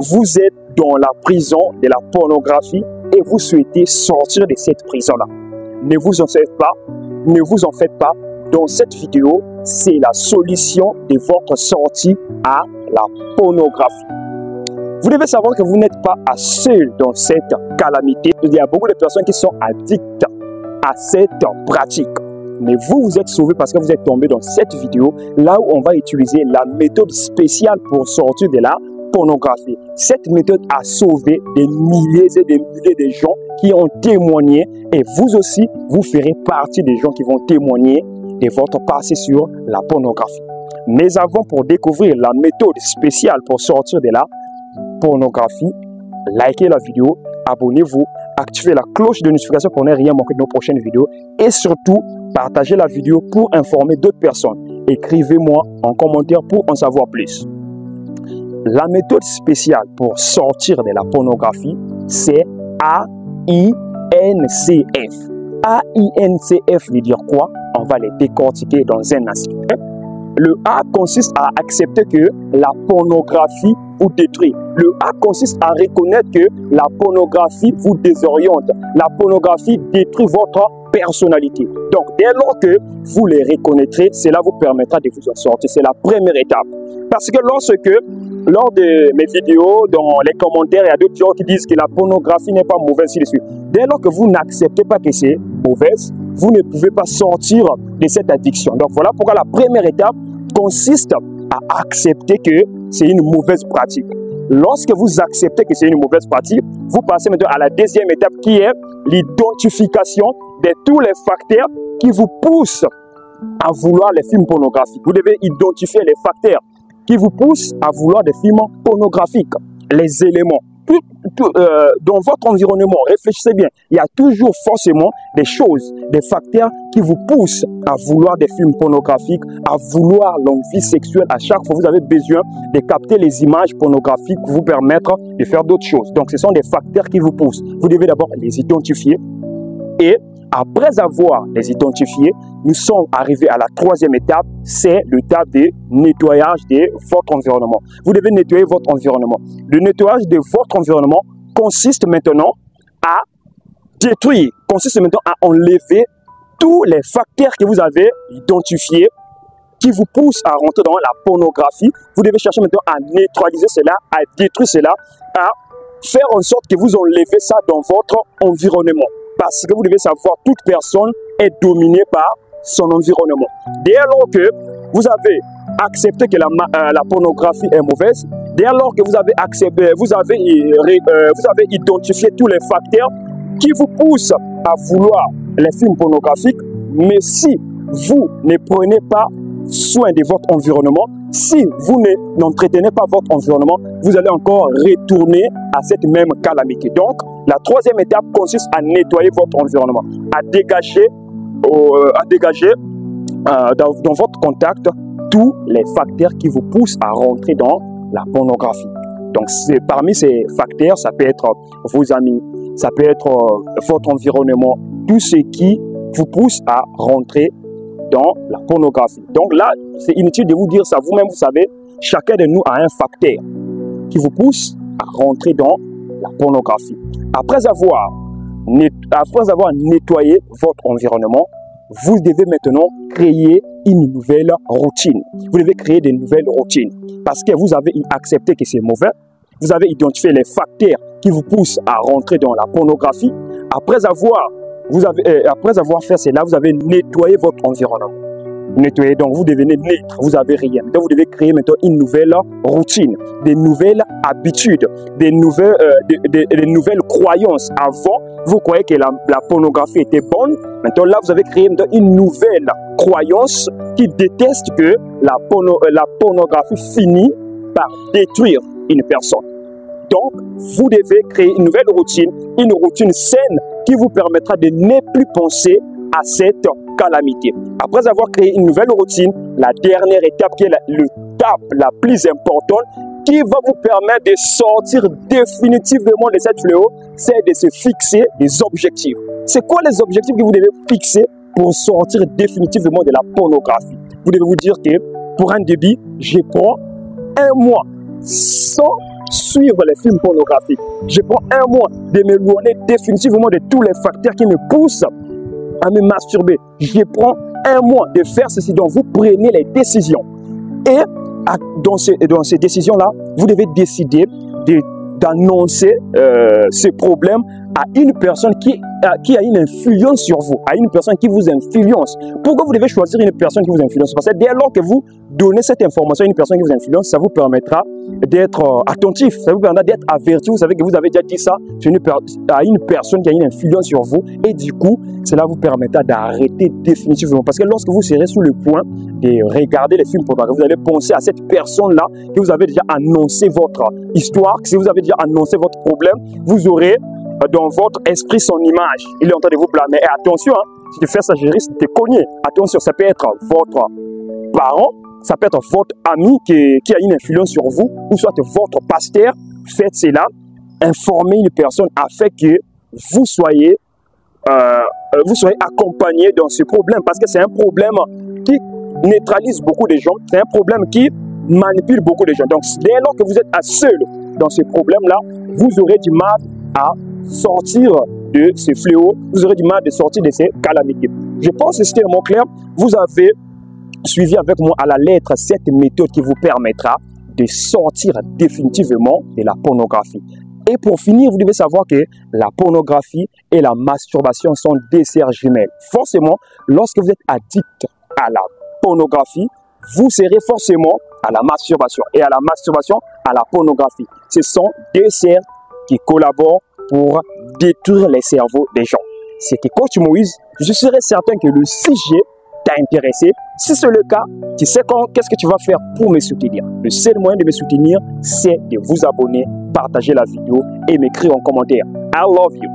vous êtes dans la prison de la pornographie et vous souhaitez sortir de cette prison-là. Ne vous en faites pas, ne vous en faites pas. Dans cette vidéo, c'est la solution de votre sortie à la pornographie. Vous devez savoir que vous n'êtes pas seul dans cette calamité. Il y a beaucoup de personnes qui sont addictes à cette pratique. Mais vous, vous êtes sauvés parce que vous êtes tombés dans cette vidéo, là où on va utiliser la méthode spéciale pour sortir de la pornographie. Cette méthode a sauvé des milliers et des milliers de gens qui ont témoigné, et vous aussi, vous ferez partie des gens qui vont témoigner de votre passé sur la pornographie. Mais avant, pour découvrir la méthode spéciale pour sortir de la pornographie, likez la vidéo, abonnez-vous, activez la cloche de notification pour ne rien manquer de nos prochaines vidéos, et surtout, partagez la vidéo pour informer d'autres personnes. Écrivez-moi en commentaire pour en savoir plus. La méthode spéciale pour sortir de la pornographie, c'est AINCF. AINCF veut dire quoi? On va les décortiquer dans un instant. Le A consiste à accepter que la pornographie vous détruit. Le A consiste à reconnaître que la pornographie vous désoriente. La pornographie détruit votre personnalité. Donc, dès lors que vous les reconnaîtrez, cela vous permettra de vous en sortir. C'est la première étape. Parce que lors de mes vidéos, dans les commentaires, il y a d'autres gens qui disent que la pornographie n'est pas mauvaise ci-dessus. Dès lors que vous n'acceptez pas que c'est mauvaise, vous ne pouvez pas sortir de cette addiction. Donc, voilà pourquoi la première étape consiste à accepter que c'est une mauvaise pratique. Lorsque vous acceptez que c'est une mauvaise pratique, vous passez maintenant à la deuxième étape qui est l'identification de tous les facteurs qui vous poussent à vouloir les films pornographiques. Vous devez identifier les facteurs qui vous poussent à vouloir des films pornographiques, les éléments. Dans votre environnement, réfléchissez bien, il y a toujours forcément des choses, des facteurs qui vous poussent à vouloir des films pornographiques, à vouloir l'envie sexuelle. À chaque fois, vous avez besoin de capter les images pornographiques pour vous permettre de faire d'autres choses. Donc, ce sont des facteurs qui vous poussent. Vous devez d'abord les identifier, et après avoir les identifiés, nous sommes arrivés à la troisième étape, c'est l'étape de nettoyage de votre environnement. Vous devez nettoyer votre environnement. Le nettoyage de votre environnement consiste maintenant à détruire, consiste maintenant à enlever tous les facteurs que vous avez identifiés qui vous poussent à rentrer dans la pornographie. Vous devez chercher maintenant à neutraliser cela, à détruire cela, à faire en sorte que vous enlevez ça dans votre environnement. Parce que vous devez savoir, toute personne est dominée par son environnement. Dès lors que vous avez accepté que la pornographie est mauvaise, dès lors que vous avez accepté, vous avez identifié tous les facteurs qui vous poussent à vouloir les films pornographiques, mais si vous ne prenez pas soin de votre environnement, si vous n'entretenez pas votre environnement, vous allez encore retourner à cette même calamité. Donc, la troisième étape consiste à nettoyer votre environnement, à dégager dans votre contact tous les facteurs qui vous poussent à rentrer dans la pornographie. Donc, parmi ces facteurs, ça peut être vos amis, ça peut être votre environnement, tout ce qui vous pousse à rentrer dans la pornographie. Donc là, c'est inutile de vous dire ça. Vous-même, vous savez, chacun de nous a un facteur qui vous pousse à rentrer dans la pornographie. Après avoir nettoyé votre environnement, vous devez maintenant créer une nouvelle routine. Vous devez créer de nouvelles routines parce que vous avez accepté que c'est mauvais. Vous avez identifié les facteurs qui vous poussent à rentrer dans la pornographie. Après avoir fait cela, vous avez nettoyé votre environnement. Nettoyer, donc vous devenez neutre, vous n'avez rien. Donc vous devez créer maintenant une nouvelle routine, des nouvelles habitudes, des nouvelles croyances. Avant, vous croyez que la pornographie était bonne. Maintenant là, vous avez créé une nouvelle croyance qui déteste que la pornographie finit par détruire une personne. Donc, vous devez créer une nouvelle routine, une routine saine qui vous permettra de ne plus penser à cette calamité. Après avoir créé une nouvelle routine, la dernière étape qui est l'étape la plus importante qui va vous permettre de sortir définitivement de cette fléau, c'est de se fixer des objectifs. C'est quoi les objectifs que vous devez fixer pour sortir définitivement de la pornographie? Vous devez vous dire que pour un début, je prends un mois sans suivre les films pornographiques. Je prends un mois de m'éloigner définitivement de tous les facteurs qui me poussent à me masturber. Je prends un mois de faire ceci, donc vous prenez les décisions. Et dans ces décisions-là, vous devez décider d'annoncer ce problème à une personne qui a une influence sur vous, à une personne qui vous influence. Pourquoi vous devez choisir une personne qui vous influence? Parce que dès lors que vous donnez cette information à une personne qui vous influence, ça vous permettra d'être attentif, ça vous permettra d'être averti. Vous savez que vous avez déjà dit ça à une personne qui a une influence sur vous, et du coup, cela vous permettra d'arrêter définitivement. Parce que lorsque vous serez sur le point de regarder les films pornographiques, vous allez penser à cette personne-là que vous avez déjà annoncé votre histoire, que si vous avez déjà annoncé votre problème, vous aurez dans votre esprit son image. Il est en train de vous blâmer. Et attention, hein, si tu fais ça, je risque de te cogner. Attention, ça peut être votre parent, ça peut être votre ami qui a une influence sur vous, ou soit votre pasteur. Faites cela, informez une personne afin que vous soyez accompagné dans ce problème, parce que c'est un problème qui neutralise beaucoup de gens, c'est un problème qui manipule beaucoup de gens. Donc, dès lors que vous êtes seul dans ce problème-là, vous aurez du mal à sortir de ce fléau, vous aurez du mal de sortir de ces calamités. Je pense que c'était mon clair. Vous avez suivi avec moi à la lettre cette méthode qui vous permettra de sortir définitivement de la pornographie. Et pour finir, vous devez savoir que la pornographie et la masturbation sont des sœurs jumelles. Forcément, lorsque vous êtes addict à la pornographie, vous serez forcément à la masturbation. Et à la masturbation, à la pornographie. Ce sont deux sœurs qui collaborent pour détruire les cerveaux des gens. C'était Coach Moïse. Je serais certain que le sujet t'a intéressé. Si c'est le cas, tu sais qu'est-ce que tu vas faire pour me soutenir. Le seul moyen de me soutenir, c'est de vous abonner, partager la vidéo et m'écrire en commentaire. I love you.